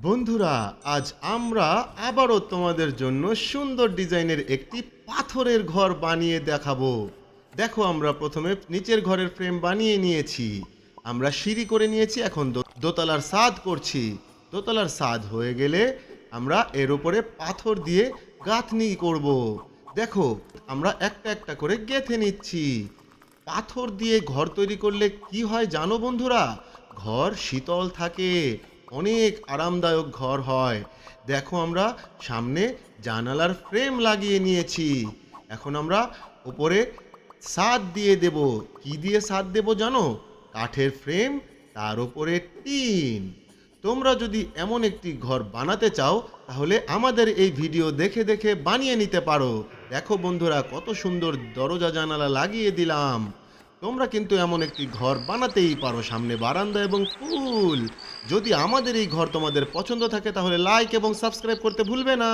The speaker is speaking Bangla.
বন্ধুরা, আজ আমরা আবারও তোমাদের জন্য সুন্দর ডিজাইনের একটি পাথরের ঘর বানিয়ে দেখাবো। দেখো, আমরা প্রথমে নিচের ঘরের ফ্রেম বানিয়ে নিয়েছি, আমরা সিঁড়ি করে নিয়েছি, এখন দোতলার ছাদ করছি। দোতলার ছাদ হয়ে গেলে আমরা এর উপরে পাথর দিয়ে গাঁথনি করব। দেখো, আমরা একটা একটা করে গেঁথে নিচ্ছি। পাথর দিয়ে ঘর তৈরি করলে কি হয় জানো বন্ধুরা? ঘর শীতল থাকে, অনেক আরামদায়ক ঘর হয়। দেখো, আমরা সামনে জানালার ফ্রেম লাগিয়ে নিয়েছি। এখন আমরা উপরে ছাদ দিয়ে দেব। কি দিয়ে ছাদ দেব জানো? কাঠের ফ্রেম, তার উপরে টিন। তোমরা যদি এমন একটি ঘর বানাতে চাও তাহলে আমাদের এই ভিডিও দেখে দেখে বানিয়ে নিতে পারো। দেখো বন্ধুরা, কত সুন্দর দরজা জানালা লাগিয়ে দিলাম। তোমরা কিন্তু এমন একটি ঘর বানাতেই পারো, সামনে বারান্দা এবং ফুল। যদি আমাদের এই ঘর তোমাদের পছন্দ থাকে তাহলে লাইক এবং সাবস্ক্রাইব করতে ভুলবে না।